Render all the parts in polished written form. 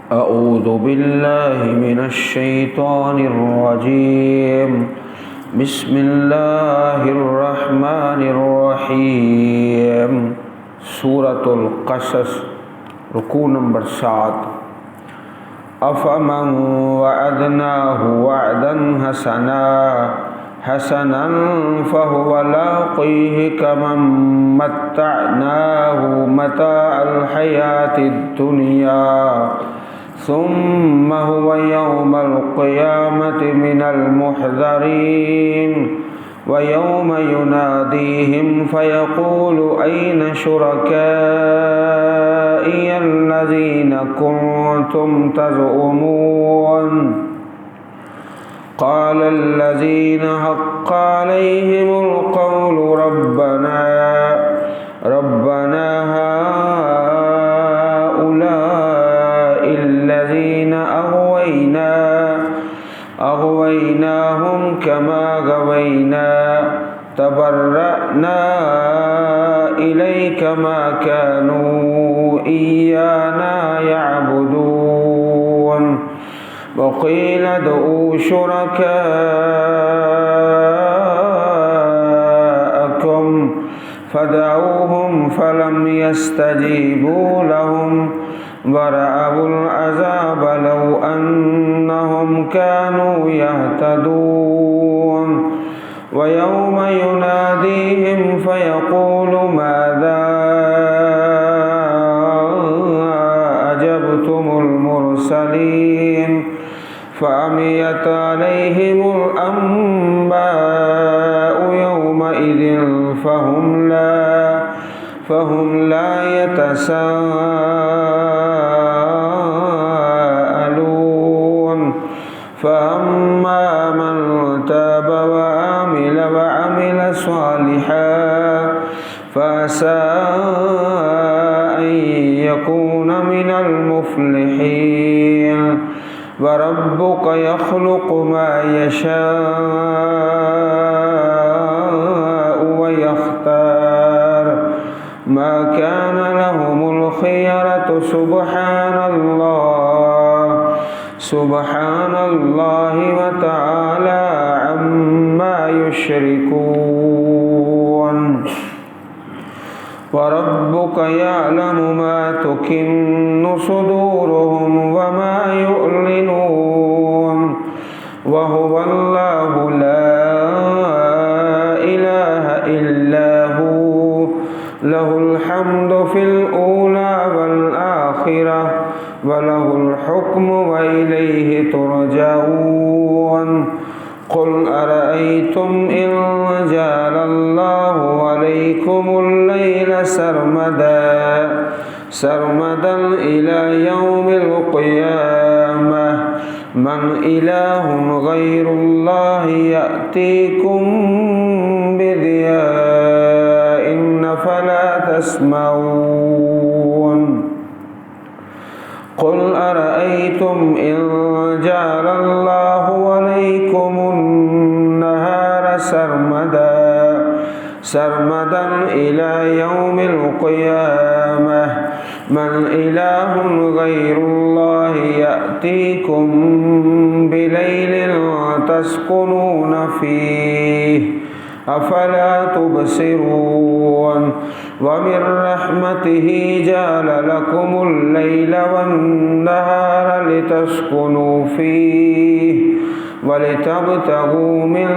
أعوذ بالله من الشيطان الرجيم بسم الله الرحمن الرحيم سورة القصص رکوع نمبر 7 أفمن وعدناه وعدا حسنا فهو لاقيه كمن متعناه متاع الحياة الدنيا ثم هو يوم القيامة من المحضرين ويوم يناديهم فيقول أين شركائي الذين كنتم تزعمون قال الذين حق عليهم القول ربنا هؤلاء الذين أغويناهم كما غوينا تبرأنا إليك ما كانوا إيانا يعبدون وقيل ادعوا شركاءكم فدعوهم فلم يستجيبوا لهم ورأوا العذاب لو أنهم كانوا يهتدون ويوم يناديهم فيقول ماذا أجبتم المرسلين فعميت عليهم الأنباء يومئذ فهم لا يتساءلون فأما من تاب وعمل صالحا فعسى أن يكون من المفلحين وربك يخلق ما يشاء ويختار ما كان لهم الخيرة سبحان الله وتعالى عما يشركون وربك يعلم ما تكن صدورهم وما يعلنون وهو الله لا إله إلا هو له الحمد في الأولى والآخرة وله الحكم وإليه ترجعون قل أرأيتم إن جعل الله عليكم الليل سرمدا إلى يوم القيامة من إله غير الله يأتيكم بضياء فلا تسمعون قل أرأيتم إن جعل الله عليكم النهار سرمدا إلى يوم القيامة من إله غير الله يأتيكم بليل تسكنون فيه أفلا تبصرون ومن رحمته جعل لكم الليل والنهار لتسكنوا فيه ولتبتغوا من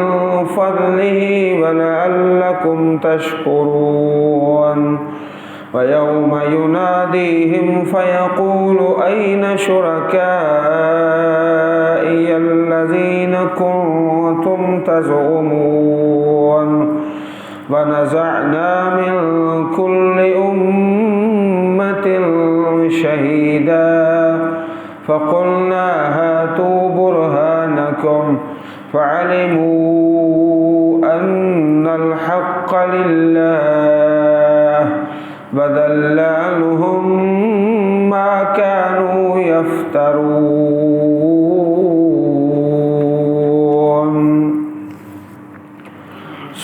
فضله ولعلكم تشكرون ويوم يناديهم فيقول أين شركائي الذين كنتم تزعمون ونزعنا من كل أمة شهيدا فقلنا هاتوا برهانكم فعلموا أن الحق لله وضل عنهم ما كانوا يفترون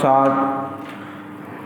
7।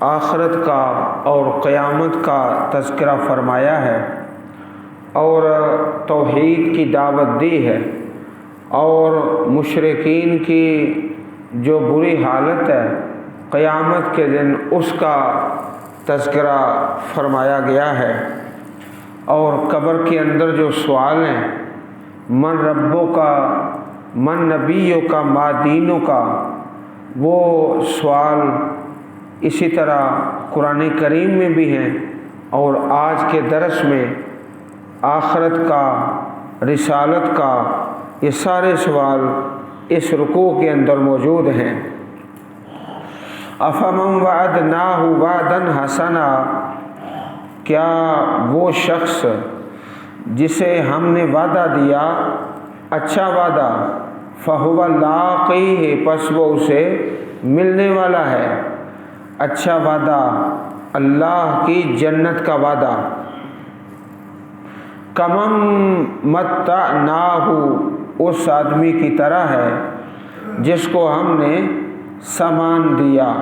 آخرت کا اور قیامت کا تذکرہ فرمایا ہے اور توحید کی دعوت دی ہے، اور مشرکین کی جو بری حالت ہے قیامت کے دن اس کا تذکرہ فرمایا گیا ہے، اور قبر کے اندر جو سوال ہیں من ربوں کا، من نبیوں کا، ما دینوں کا، وہ سوال اسی طرح قرآن کریم میں بھی ہیں، اور آج کے درس میں آخرت کا، رسالت کا، یہ سارے سوال اس رکوع کے اندر موجود ہیں۔ افمن وعدناہ وعدا حسنا، کیا وہ شخص جسے ہم نے وعدہ دیا اچھا وعدہ، فہو لاقیہ، پس وہ اسے ملنے والا ہے، اچھا وعدہ اللہ کی جنت کا وعدہ، کمن متعناہ، اس آدمی کی طرح ہے جس کو ہم نے سامان دیا،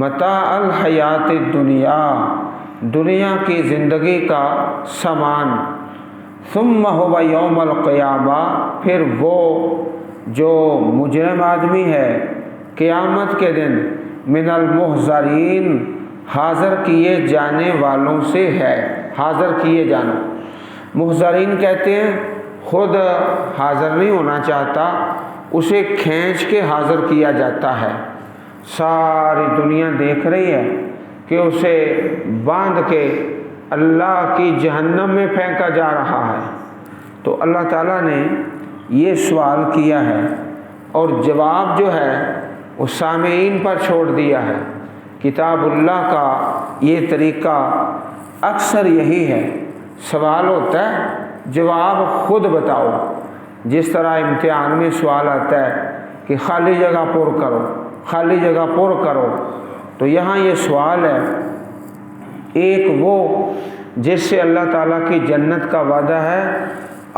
متاع الحیات الدنیا، دنیا کی زندگی کا سامان، ثم هو یوم القیامہ، پھر وہ جو مجرم آدمی ہے قیامت کے دن من المحضرین، حاضر کیے جانے والوں سے ہے، حاضر کیے جانا، محضرین کہتے ہیں خود حاضر نہیں ہونا چاہتا، اسے کھینچ کے حاضر کیا جاتا ہے، ساری دنیا دیکھ رہی ہے کہ اسے باندھ کے اللہ کی جہنم میں پھینکا جا رہا ہے، تو اللہ تعالیٰ نے یہ سوال کیا ہے، اور جواب جو ہے وہ سامعین پر چھوڑ دیا ہے۔ کتاب اللہ کا یہ طریقہ اکثر یہی ہے، سوال ہوتا ہے جواب خود بتاؤ، جس طرح امتحان میں سوال آتا ہے کہ خالی جگہ پر کرو، خالی جگہ پر کرو، تو یہاں یہ سوال ہے، ایک وہ جس سے اللہ تعالیٰ کی جنت کا وعدہ ہے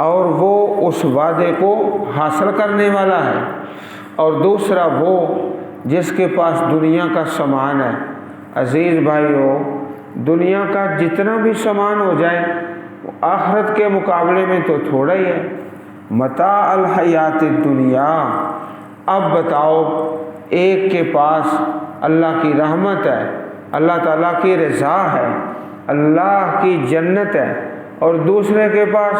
اور وہ اس وعدے کو حاصل کرنے والا ہے، اور دوسرا وہ جس کے پاس دنیا کا سامان ہے۔ عزیز بھائیو، دنیا کا جتنا بھی سامان ہو جائے وہ آخرت کے مقابلے میں تو تھوڑا ہی ہے، متاع الحیات الدنیا۔ اب بتاؤ، ایک کے پاس اللہ کی رحمت ہے، اللہ تعالیٰ کی رضا ہے، اللہ کی جنت ہے، اور دوسرے کے پاس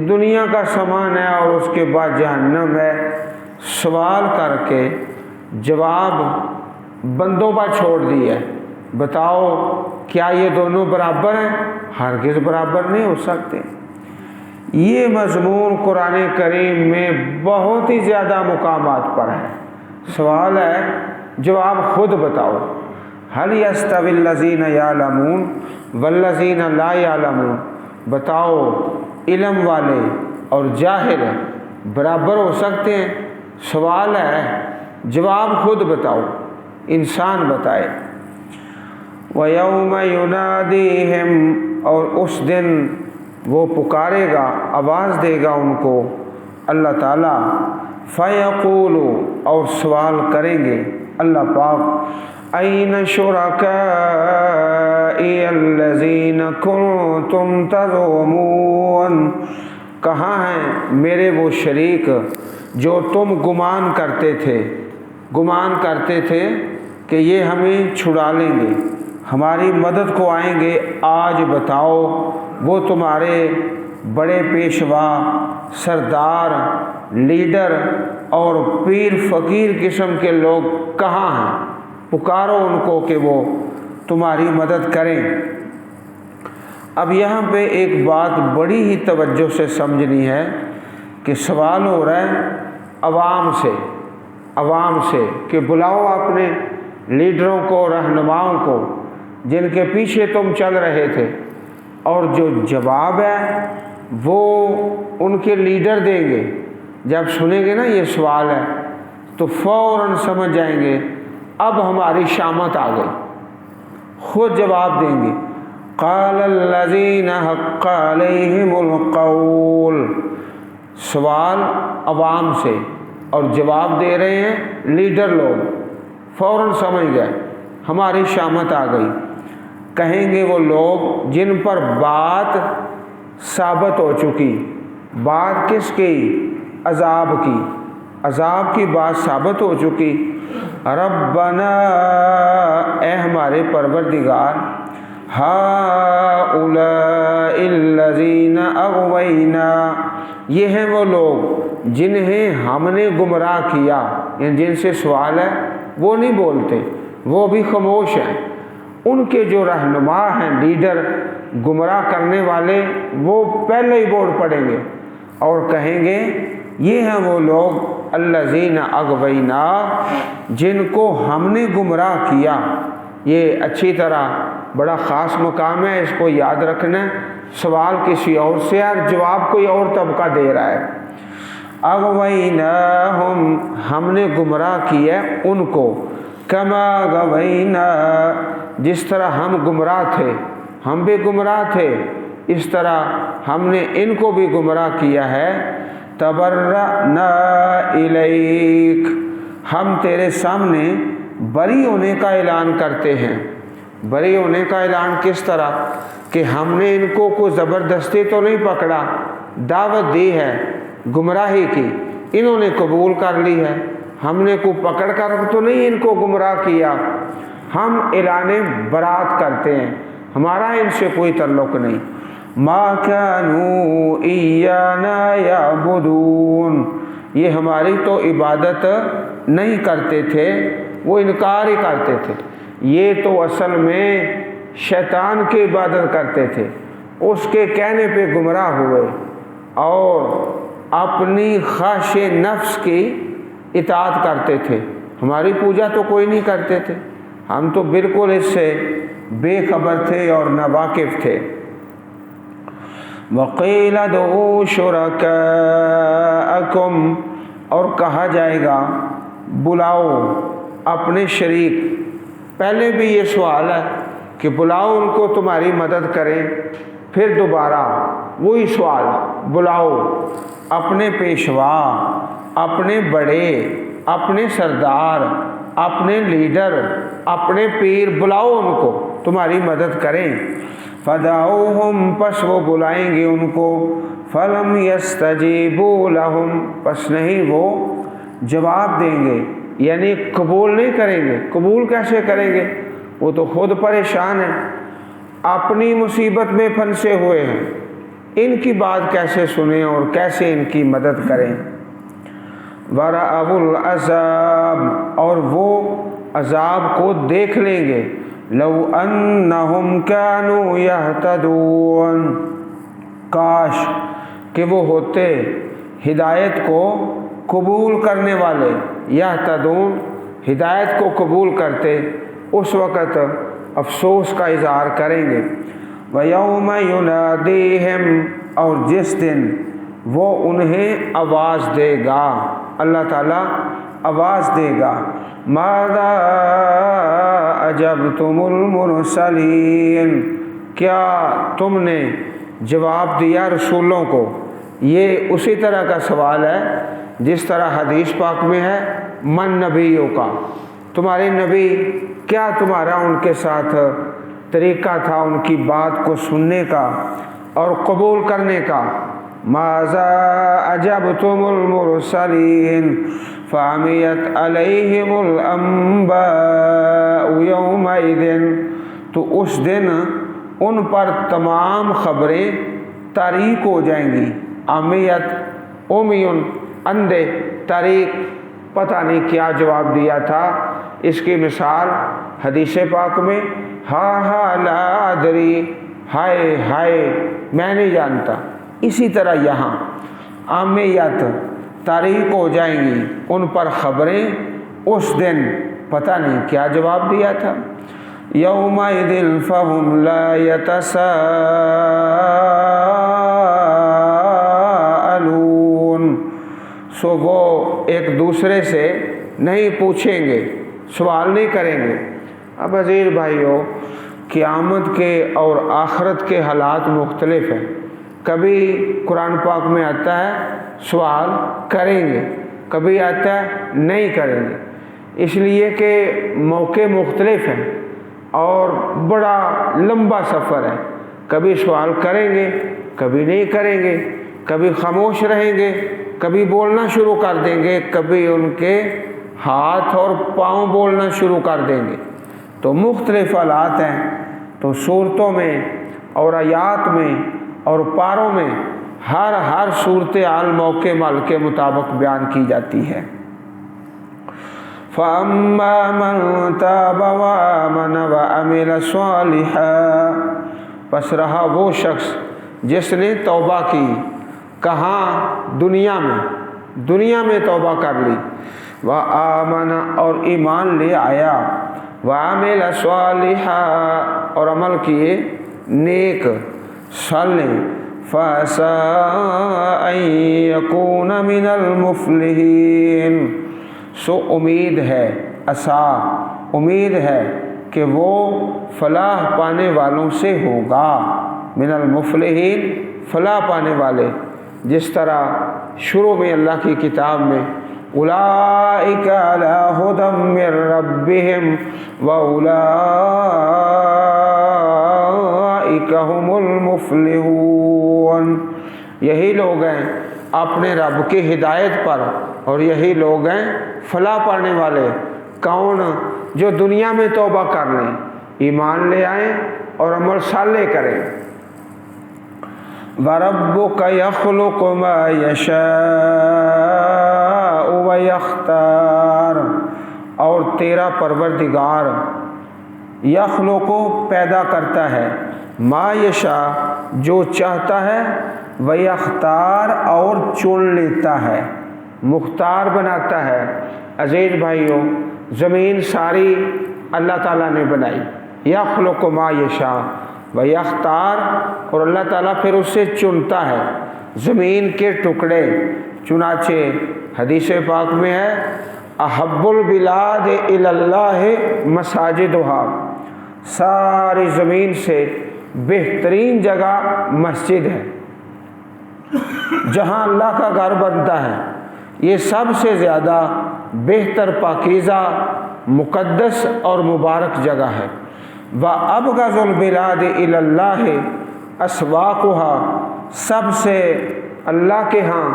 دنیا کا سامان ہے اور اس کے بعد جہنم ہے۔ سوال کر کے جواب بندوں پر چھوڑ دیا، بتاؤ کیا یہ دونوں برابر ہیں؟ ہرگز برابر نہیں ہو سکتے۔ یہ مضمون قرآن کریم میں بہت ہی زیادہ مقامات پر ہے۔ سوال ہے، جواب خود بتاؤ۔ هل يستوي الذين يعلمون والذين لا يعلمون، بتاؤ علم والے اور جاہل برابر ہو سکتے ہیں؟ سوال ہے، جواب خود بتاؤ، انسان بتائے۔ وَيَوْمَ يُنَادِيهِمْ، اور اس دن وہ پکارے گا، آواز دے گا ان کو اللہ تعالیٰ، فَيَقُولُ، اور سوال کریں گے اللہ پاک، أَيْنَ شُرَكَائِيَ الَّذِينَ كُنْتُمْ تَزْعُمُونَ، کہاں ہیں میرے وہ شریک جو تم گمان کرتے تھے کہ یہ ہمیں چھڑا لیں گے، ہماری مدد کو آئیں گے۔ آج بتاؤ وہ تمہارے بڑے پیشوا، سردار، لیڈر اور پیر فقیر قسم کے لوگ کہاں ہیں؟ پکارو ان کو کہ وہ تمہاری مدد کریں۔ اب یہاں پہ ایک بات بڑی ہی توجہ سے سمجھنی ہے کہ سوال ہو رہا ہے عوام سے کہ بلاؤ اپنے لیڈروں کو، رہنماؤں کو جن کے پیچھے تم چل رہے تھے، اور جو جواب ہے وہ ان کے لیڈر دیں گے۔ جب سنیں گے نا یہ سوال ہے تو فوراً سمجھ جائیں گے اب ہماری شامت آ گئی، خود جواب دیں گے۔ قال الذین حق علیہم القول، سوال عوام سے اور جواب دے رہے ہیں لیڈر لوگ، فوراً سمجھ گئے ہماری شامت آ گئی۔ کہیں گے وہ لوگ جن پر بات ثابت ہو چکی، بات کس کی؟ عذاب کی، عذاب کی بات ثابت ہو چکی۔ ربنا، اے ہمارے پروردگار، ہؤلاء الذین اغوینا، یہ ہیں وہ لوگ جنہیں ہم نے گمراہ کیا، یعنی جن سے سوال ہے وہ نہیں بولتے، وہ بھی خاموش ہیں۔ ان کے جو رہنما ہیں، لیڈر، گمراہ کرنے والے، وہ پہلے ہی بول پڑیں گے اور کہیں گے یہ ہیں وہ لوگ الذین اغوینا، جن کو ہم نے گمراہ کیا۔ یہ اچھی طرح بڑا خاص مقام ہے، اس کو یاد رکھنا ہے۔ سوال کسی اور سے ہے، جواب کوئی اور طبقہ دے رہا ہے۔ اغویناہم، ہم نے گمراہ کیا ان کو، کما غوینا، جس طرح ہم گمراہ تھے، ہم بھی گمراہ تھے، اس طرح ہم نے ان کو بھی گمراہ کیا ہے۔ تبرأنا الیک، ہم تیرے سامنے بری ہونے کا اعلان کرتے ہیں۔ بری ہونے کا اعلان کس طرح؟ کہ ہم نے ان کو کوئی زبردستی تو نہیں پکڑا، دعوت دی ہے گمراہی کی، انہوں نے قبول کر لی ہے، ہم نے کو پکڑ کر تو نہیں ان کو گمراہ کیا۔ ہم اعلان برات کرتے ہیں، ہمارا ان سے کوئی تعلق نہیں۔ ما كانوا ایانا یعبدون، یہ ہماری تو عبادت نہیں کرتے تھے، وہ انکار ہی کرتے تھے۔ یہ تو اصل میں شیطان کی عبادت کرتے تھے، اس کے کہنے پہ گمراہ ہوئے اور اپنی خواہش نفس کی اطاعت کرتے تھے۔ ہماری پوجا تو کوئی نہیں کرتے تھے، ہم تو بالکل اس سے بے خبر تھے اور ناواقف تھے۔ وَقِيلَ ادْعُوا شُرَكَاءَكُمْ، اور کہا جائے گا بلاؤ اپنے شریک۔ پہلے بھی یہ سوال ہے کہ بلاؤ ان کو تمہاری مدد کریں، پھر دوبارہ وہی سوال، بلاؤ اپنے پیشوا، اپنے بڑے، اپنے سردار، اپنے لیڈر، اپنے پیر، بلاؤ ان کو تمہاری مدد کریں۔ فدعوہم، پس وہ بلائیں گے ان کو، فلم یستجیبوا لہم، پس نہیں وہ جواب دیں گے، یعنی قبول نہیں کریں گے۔ قبول کیسے کریں گے؟ وہ تو خود پریشان ہیں، اپنی مصیبت میں پھنسے ہوئے ہیں، ان کی بات کیسے سنیں اور کیسے ان کی مدد کریں؟ وَرَأَوُا الْعَذَابَ، اور وہ عذاب کو دیکھ لیں گے۔ لَوْ أَنَّهُمْ كَانُوا يَهْتَدُونَ، کاش کہ وہ ہوتے ہدایت کو قبول کرنے والے، یہتدون، ہدایت کو قبول کرتے، اس وقت افسوس کا اظہار کریں گے۔ وَيَوْمَ يُنَادِيهِمْ، اور جس دن وہ انہیں آواز دے گا، اللہ تعالیٰ آواز دے گا، ماذا اجبتم المرسلین، کیا تم نے جواب دیا رسولوں کو؟ یہ اسی طرح کا سوال ہے جس طرح حدیث پاک میں ہے، من نبیوں کا، تمہارے نبی کیا تمہارا ان کے ساتھ طریقہ تھا ان کی بات کو سننے کا اور قبول کرنے کا؟ ماذا اجبتم المرسلین فعمیت علیہم الانباء یومئذ، تو اس دن ان پر تمام خبریں تاریک ہو جائیں گی۔ عمیت، امیون، اندھے، تاریک، پتہ نہیں کیا جواب دیا تھا۔ اس کی مثال حدیث پاک میں، ہا لا ادری، ہائے ہائے میں نہیں جانتا۔ اسی طرح یہاں عامیت، تاریک ہو جائیں گی ان پر خبریں، اس دن پتہ نہیں کیا جواب دیا تھا۔ یومئذ فہم لا یتساءلون، سو وہ ایک دوسرے سے نہیں پوچھیں گے، سوال نہیں کریں گے۔ اب عزیز بھائیو، قیامت کے اور آخرت کے حالات مختلف ہیں۔ کبھی قرآن پاک میں آتا ہے سوال کریں گے، کبھی آتا ہے نہیں کریں گے۔ اس لیے کہ موقع مختلف ہیں اور بڑا لمبا سفر ہے، کبھی سوال کریں گے، کبھی نہیں کریں گے، کبھی خاموش رہیں گے، کبھی بولنا شروع کر دیں گے، کبھی ان کے ہاتھ اور پاؤں بولنا شروع کر دیں گے۔ تو مختلف حالات ہیں، تو صورتوں میں اور آیات میں اور پاروں میں ہر صورتحال موقع مال کے مطابق بیان کی جاتی ہے۔ فَأَمَّا مَن تَابَ وَآمَنَ وَعَمِلَ صَالِحًا، پس رہا وہ شخص جس نے توبہ کی، کہاں؟ دنیا میں توبہ کر لی، وَآمَنَ اور ایمان لے آیا، وَعَمِلَ صَالِحًا اور عمل کیے نیک صالح، فَعَسَىٰ أَن يَكُونَ مِنَ الْمُفْلِحِينَ، سو امید ہے، امید ہے کہ وہ فلاح پانے والوں سے ہوگا، من المفلحین فلاح پانے والے، جس طرح شروع میں اللہ کی کتاب میں اولئک علی ھدی من ربہم واولئک ھم المفلحون، یہی لوگ ہیں اپنے رب کی ہدایت پر اور یہی لوگ ہیں فلاح پانے والے۔ کون؟ جو دنیا میں توبہ کر لیں، ایمان لے آئیں اور عمل صالح کریں۔ وَرَبُّكَ يَخْلُقُ مَا يَشَاءُ وَيَخْتَارُ، اور تیرا پروردگار یخلق پیدا کرتا ہے، ما یشاء جو چاہتا ہے، ویختار اور چن لیتا ہے، مختار بناتا ہے۔ عزیز بھائیوں، زمین ساری اللہ تعالیٰ نے بنائی، یخلق ما یشاء ویختار، اور اللہ تعالیٰ پھر اسے چنتا ہے زمین کے ٹکڑے۔ چنانچہ حدیث پاک میں ہے احب البلاد الی اللہ مساجدہا، ساری زمین سے بہترین جگہ مسجد ہے، جہاں اللہ کا گھر بنتا ہے، یہ سب سے زیادہ بہتر، پاکیزہ، مقدس اور مبارک جگہ ہے۔ وَأَبْغَضُ الْبِلَادِ إِلَى اللَّهِ أَسْوَاقُهَا، سب سے اللہ کے ہاں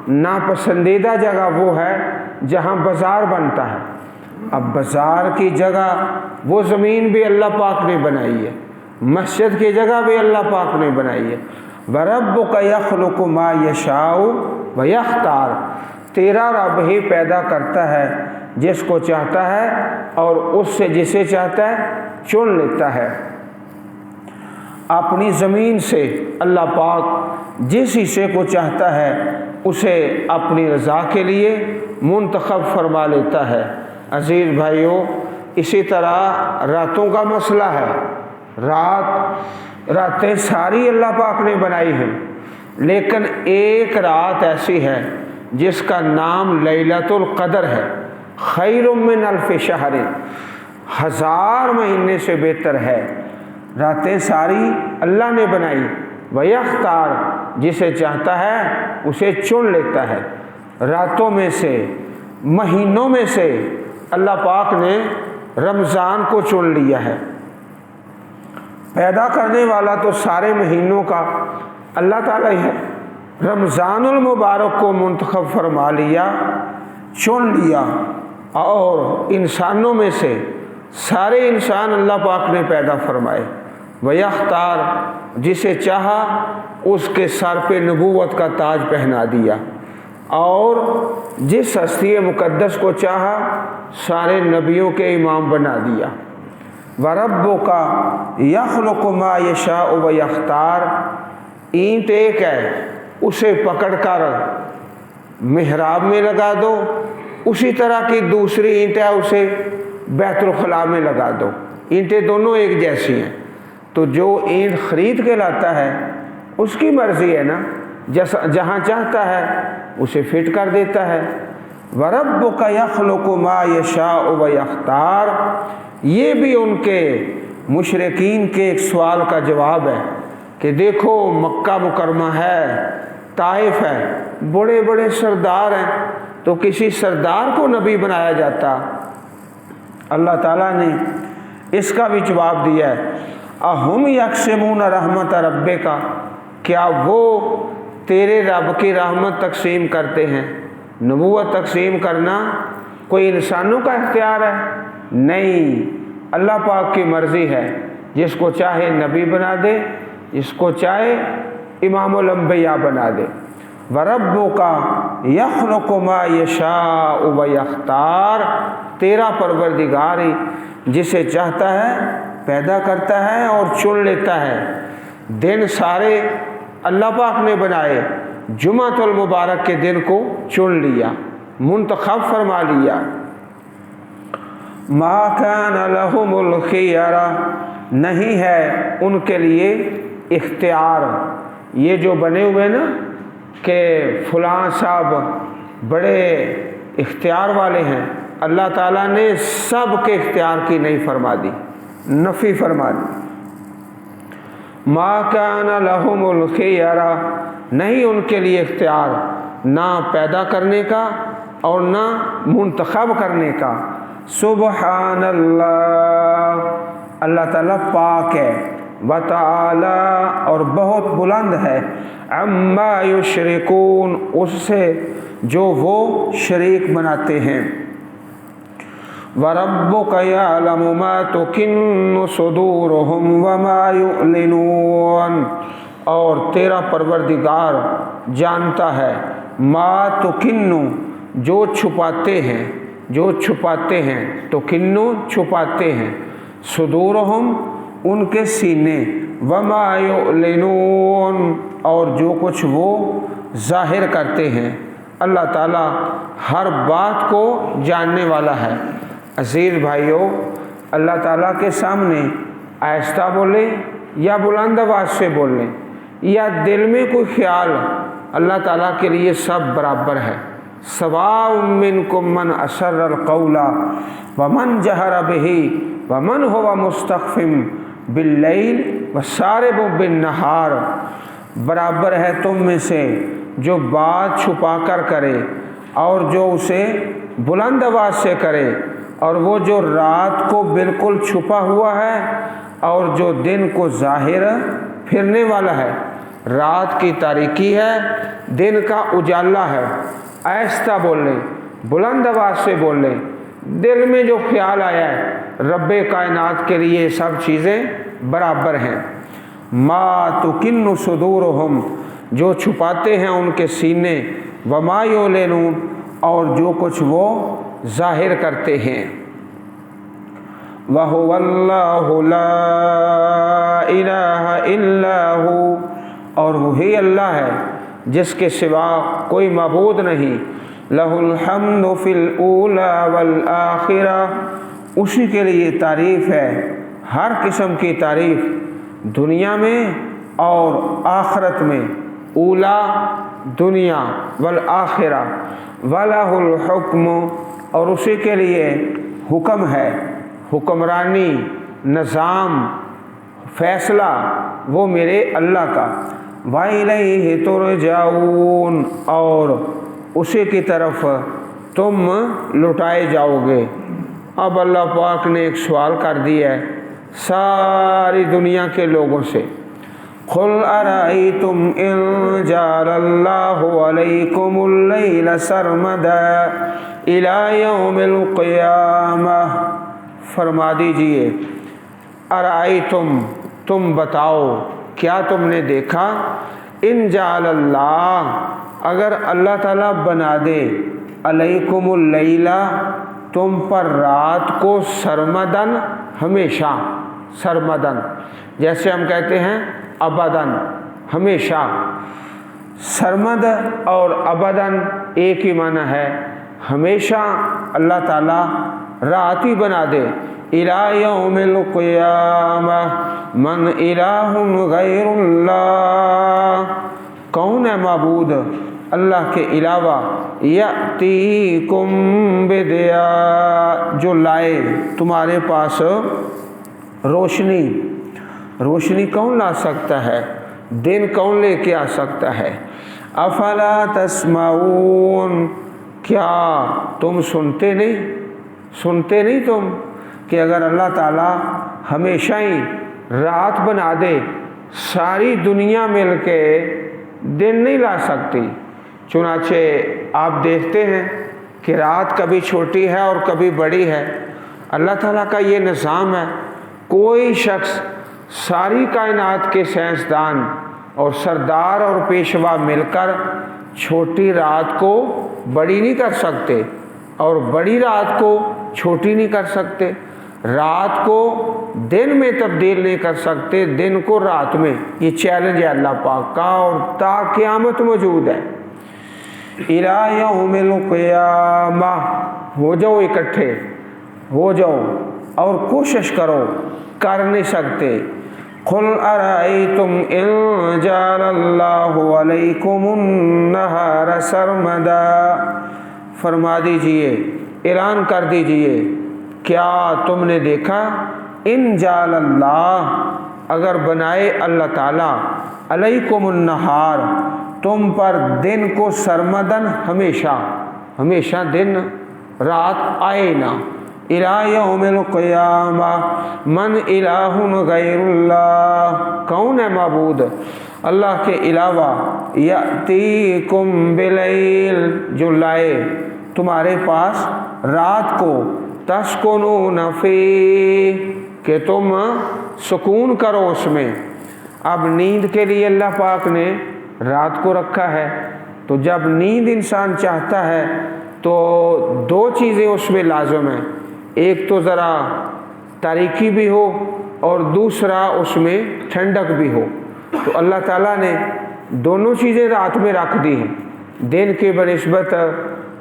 ناپسندیدہ جگہ وہ ہے جہاں بازار بنتا ہے۔ اب بازار کی جگہ وہ زمین بھی اللہ پاک نے بنائی ہے، مسجد کی جگہ بھی اللہ پاک نے بنائی ہے۔ وَرَبُّكَ يَخْلُقُ مَا يَشَاءُ وَيَخْتَارُ، تیرا رب ہی پیدا کرتا ہے جس کو چاہتا ہے اور اس سے جسے چاہتا ہے چن لیتا ہے۔ اپنی زمین سے اللہ پاک جس حصے کو چاہتا ہے اسے اپنی رضا کے لیے منتخب فرما لیتا ہے۔ عزیز بھائیوں، اسی طرح راتوں کا مسئلہ ہے، راتیں ساری اللہ پاک نے بنائی ہیں، لیکن ایک رات ایسی ہے جس کا نام لیلۃ القدر ہے، خیر من الف شہر، 1000 مہینے سے بہتر ہے۔ راتیں ساری اللہ نے بنائی، ویختار جسے چاہتا ہے اسے چن لیتا ہے۔ راتوں میں سے، مہینوں میں سے اللہ پاک نے رمضان کو چن لیا ہے۔ پیدا کرنے والا تو سارے مہینوں کا اللہ تعالیٰ ہی ہے، رمضان المبارک کو منتخب فرما لیا، چن لیا، اور انسانوں میں سے سارے انسان اللہ پاک نے پیدا فرمائے۔ ویختار جسے چاہا اس کے سر پہ نبوت کا تاج پہنا دیا، اور جس ہستی مقدس کو چاہا سارے نبیوں کے امام بنا دیا۔ وَرَبُّكَ يَخْلُقُ مَا يَشَاءُ وَيَخْتَارُ، اینٹ ایک ہے، اسے پکڑ کر محراب میں لگا دو، اسی طرح کی دوسری اینٹ ہے، اسے بیت الخلاء میں لگا دو، اینٹیں دونوں ایک جیسی ہیں۔ تو جو اینٹ خرید کے لاتا ہے اس کی مرضی ہے نا، جہاں چاہتا ہے اسے فٹ کر دیتا ہے۔ وَرَبُّكَ يَخْلُقُ مَا يَشَاءُ وَيَخْتَارُ، یہ بھی ان کے مشرکین کے ایک سوال کا جواب ہے کہ دیکھو مکہ مکرمہ ہے، طائف ہے، بڑے بڑے سردار ہیں، تو کسی سردار کو نبی بنایا جاتا، اللہ تعالیٰ نے اس کا بھی جواب دیا ہے، اہم یقسمون رحمت ربک، کیا وہ تیرے رب کی رحمت تقسیم کرتے ہیں؟ نبوت تقسیم کرنا کوئی انسانوں کا اختیار ہے؟ نہیں، اللہ پاک کی مرضی ہے، جس کو چاہے نبی بنا دے، جس کو چاہے امام الانبیاء بنا دے۔ وَرَبُّكَ يَخْلُقُ مَا يَشَاءُ وَيَخْتَارُ، تیرا پروردگار ہی جسے چاہتا ہے پیدا کرتا ہے اور چن لیتا ہے۔ دن سارے اللہ پاک نے بنائے، جمعۃ المبارک کے دن کو چن لیا، منتخب فرما لیا۔ مَا كَانَ لَهُمُ الْخِيَرَةُ، نہیں ہے ان کے لیے اختیار۔ یہ جو بنے ہوئے نا کہ فلاں صاحب بڑے اختیار والے ہیں، اللہ تعالیٰ نے سب کے اختیار کی نہیں فرما دی، نفی فرما دی۔ مَا كَانَ لَهُمُ الْخِيَرَةُ، نہیں ان کے لیے اختیار، نہ پیدا کرنے کا اور نہ منتخب کرنے کا۔ سبحان اللہ، اللہ تعالیٰ پاک ہے، وتعالی اور بہت بلند ہے، عما یشرکون، اس سے جو وہ شریک بناتے ہیں۔ وَرَبُّكَ يَعْلَمُ مَا تُكِنُّ صُدُورُهُمْ وَمَا يُعْلِنُونَ، اور تیرا پروردگار جانتا ہے، ما تُكِنُّ، جو چھپاتے ہیں، جو چھپاتے ہیں، تُكِنُّ چھپاتے ہیں، صدورہم ان کے سینے، وما یعلنون اور جو کچھ وہ ظاہر کرتے ہیں۔ اللہ تعالیٰ ہر بات کو جاننے والا ہے۔ عزیز بھائیوں، اللہ تعالیٰ کے سامنے آہستہ بولیں یا بلند آواز سے بولیں یا دل میں کوئی خیال، اللہ تعالیٰ کے لیے سب برابر ہے۔ سواء منکم من اسر القول ومن جہر بہ ومن هو مستخف باللیل وسارب بالنہار، برابر ہے تم میں سے جو بات چھپا کر کرے اور جو اسے بلند آواز سے کرے، اور وہ جو رات کو بالکل چھپا ہوا ہے اور جو دن کو ظاہر پھرنے والا ہے۔ رات کی تاریکی ہے، دن کا اجالا ہے۔ آہستہ بول لیں، بلند آواز سے بول لیں، دل میں جو خیال آیا ہے، رب کائنات کے لیے سب چیزیں برابر ہیں۔ ما تکن صدورہم، جو چھپاتے ہیں ان کے سینے، وما یعلنون اور جو کچھ وہ ظاہر کرتے ہیں۔ وَهُوَ اللَّهُ لَا إِلَٰهَ إِلَّا هُوَ، اور وہی اللہ ہے جس کے سوا کوئی معبود نہیں۔ لَهُ الْحَمْدُ فِي الْأُولَىٰ وَالْآخِرَةِ، اسی کے لیے تعریف ہے، ہر قسم کی تعریف، دنیا میں اور آخرت میں۔ اولا دنیا، والآخرہ، وَلَهُ الْحُكْمُ، اور اسی کے لیے حکم ہے، حکمرانی، نظام، فیصلہ وہ میرے اللہ کا۔ وَإِلَيْهِ تُرْجَعُونَ، اور اسی کی طرف تم لوٹائے جاؤ گے۔ اب اللہ پاک نے ایک سوال کر دیا ہے ساری دنیا کے لوگوں سے، قُلْ أَرَأَيْتُمْ إِنْ جَعَلَ اللَّهُ عَلَيْكُمُ اللَّيْلَ سَرْمَدًا إِلَى يَوْمِ الْقِيَامَةِ، فرما دیجئے، ارائیتم، تم بتاؤ، کیا تم نے دیکھا، ان جعل اللہ، اگر اللہ تعالیٰ بنا دے، علیکم اللیل، تم پر رات کو، سرمدن، ہمیشہ، سرمدن جیسے ہم کہتے ہیں ابدن، ہمیشہ۔ سرمد اور ابدن ایک ہی معنی ہے، ہمیشہ اللہ تعالیٰ رات ہی بنا دے۔ الی یوم القیامہ من الہ غیر اللہ، کون ہے معبود اللہ کے علاوہ، یأتیکم بضیاء، جو لائے تمہارے پاس روشنی۔ روشنی کون لا سکتا ہے؟ دن کون لے کے آ سکتا ہے؟ افلا تسمعون، کیا تم سنتے نہیں؟ سنتے نہیں تم؟ کہ اگر اللہ تعالیٰ ہمیشہ ہی رات بنا دے، ساری دنیا مل کے دن نہیں لا سکتی۔ چنانچہ آپ دیکھتے ہیں کہ رات کبھی چھوٹی ہے اور کبھی بڑی ہے۔ اللہ تعالیٰ کا یہ نظام ہے۔ کوئی شخص، ساری کائنات کے سائنسدان اور سردار اور پیشوا مل کر چھوٹی رات کو بڑی نہیں کر سکتے اور بڑی رات کو چھوٹی نہیں کر سکتے۔ رات کو دن میں تبدیل نہیں کر سکتے، دن کو رات میں۔ یہ چیلنج ہے اللہ پاک کا اور تا قیامت موجود ہے۔ اِلَىٰ يَوْمِ الْقِيَامَةِ، ہو جاؤ اکٹھے، ہو جاؤ اور کوشش کرو، کر نہیں سکتے۔ قُلْ أَرَأَيْتُمْ إِن جَعَلَ اللَّهُ عَلَيْكُمُ النَّهَارَ سَرْمَدًا، فرما دیجئے، اعلان کر دیجئے، کیا تم نے دیکھا، ان جعل اللہ، اگر بنائے اللہ تعالیٰ، علیکم النہار، تم پر دن کو، سرمدن، ہمیشہ، ہمیشہ دن رات آئے نہ۔ اِلَىٰ یوم القیامہ من الہ غیر اللہ، کون ہے معبود اللہ کے علاوہ، یأتیکم بلیل، جو لائے تمہارے پاس رات کو، تسکنون فیہ، کہ تم سکون کرو اس میں۔ اب نیند کے لیے اللہ پاک نے رات کو رکھا ہے، تو جب نیند انسان چاہتا ہے تو دو چیزیں اس میں لازم ہیں، ایک تو ذرا تاریکی بھی ہو اور دوسرا اس میں ٹھنڈک بھی ہو۔ تو اللہ تعالیٰ نے دونوں چیزیں رات میں رکھ دی ہیں، دن کے بنسبت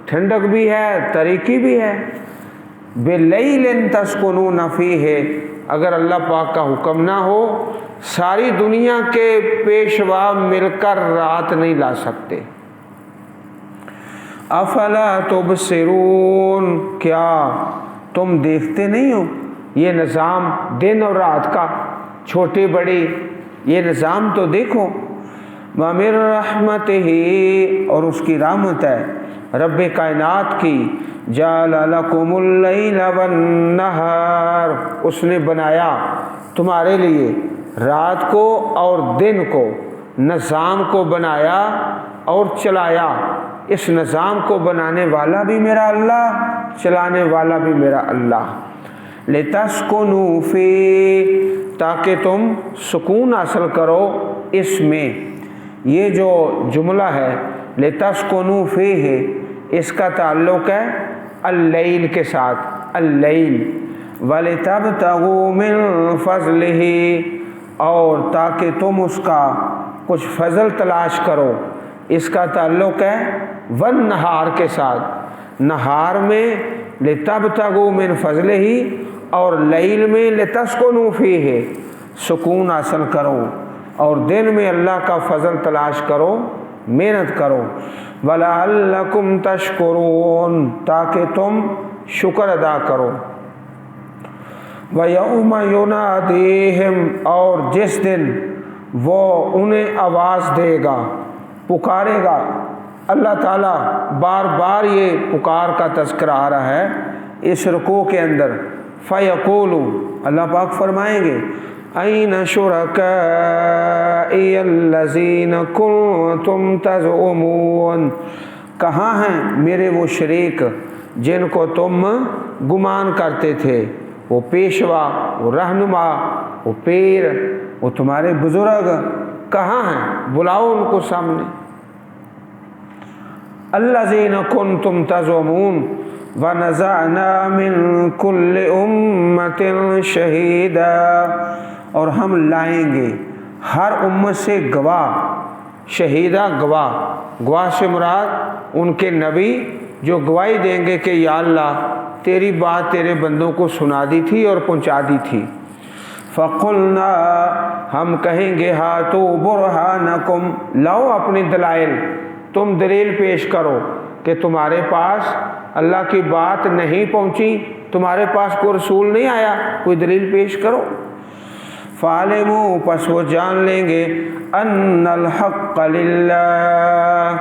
ٹھنڈک بھی ہے، تاریکی بھی ہے۔ بِاللَّيْلٍ تَسْكُنُونَ فِيهِ، اگر اللہ پاک کا حکم نہ ہو، ساری دنیا کے پیشوا مل کر رات نہیں لا سکتے۔ افلا تبصرون، کیا تم دیکھتے نہیں ہو یہ نظام دن اور رات کا، چھوٹی بڑی، یہ نظام تو دیکھو۔ وَمِن رَحْمَتِهِ، اور اس کی رحمت ہے رب کائنات کی، جَعَلَ لَكُمُ اللَّيْلَ وَالنَّهَارَ، اس نے بنایا تمہارے لیے رات کو اور دن کو، نظام کو بنایا اور چلایا۔ اس نظام کو بنانے والا بھی میرا اللہ، چلانے والا بھی میرا اللہ۔ لِتَسْكُنُوا فِيهِ، تاکہ تم سکون حاصل کرو اس میں۔ یہ جو جملہ ہے لِتَسْكُنُوا فِيهِ، اس کا تعلق ہے اللیل کے ساتھ، اللیل۔ وَلِتَبْتَغُوا مِن فَضْلِهِ، اور تاکہ تم اس کا کچھ فضل تلاش کرو، اس کا تعلق ہے والنہار کے ساتھ، نہار میں لِتَبْتَغُوا مِن فَضْلِهِ اور لیل میں لِتَسْكُنُوا فِيهِ، سکون حاصل کرو، اور دن میں اللہ کا فضل تلاش کرو، محنت کرو۔ وَلَعَلَّكُمْ تَشْكُرُونَ، تاکہ تم شکر ادا کرو۔ وَيَوْمَ يُنَادِيهِمْ، اور جس دن وہ انہیں آواز دے گا، پکارے گا۔ اللہ تعالیٰ بار بار یہ پکار کا تذکرہ آ رہا ہے اس رکوع کے اندر۔ فَيَقُولُ، اللہ پاک فرمائیں گے، أَيْنَ شُرَكَائِيَ الَّذِينَ كُنْتُمْ تَزْعُمُونَ، کہاں ہیں میرے وہ شریک جن کو تم گمان کرتے تھے، وہ پیشوا، وہ رہنما، وہ پیر، وہ تمہارے بزرگ کہاں ہیں، بلاؤ ان کو سامنے۔ الَّذِينَ كُنْتُمْ تَزْعُمُونَ وَنَزَعْنَا مِن كُلِّ أُمَّةٍ شَهِيدًا، اور ہم لائیں گے ہر امت سے گواہ، شہیدہ گواہ، گواہ سے مراد ان کے نبی جو گواہی دیں گے کہ یا اللہ تیری بات تیرے بندوں کو سنا دی تھی اور پہنچا دی تھی۔ فَقُلْنَا، ہم کہیں گے، ہاتوا برہانکم، لاؤ اپنے دلائل، تم دلیل پیش کرو کہ تمہارے پاس اللہ کی بات نہیں پہنچی، تمہارے پاس کوئی رسول نہیں آیا، کوئی دلیل پیش کرو۔ فَعَلِمُوا، پس وہ جان لیں گے، أَنَّ الْحَقَّ لِلَّهِ،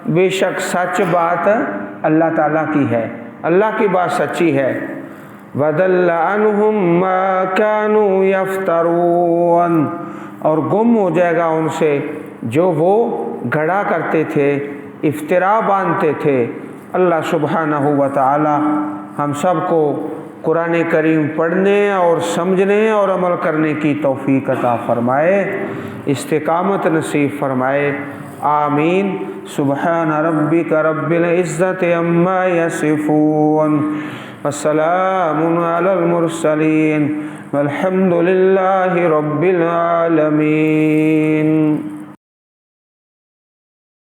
بے شک سچ بات اللہ تعالیٰ کی ہے، اللہ کی بات سچی ہے۔ وَضَلَّ عَنْهُمْ مَا كَانُوا يَفْتَرُونَ، اور گم ہو جائے گا ان سے جو وہ گھڑا کرتے تھے، افترا باندھتے تھے۔ اللہ سبحانہ و تعالی ہم سب کو قرآن کریم پڑھنے اور سمجھنے اور عمل کرنے کی توفیق عطا فرمائے، استقامت نصیب فرمائے، آمین۔ سبحان ربک رب العزت عما یصفون، وسلام علی المرسلین، والحمد للہ رب العالمین۔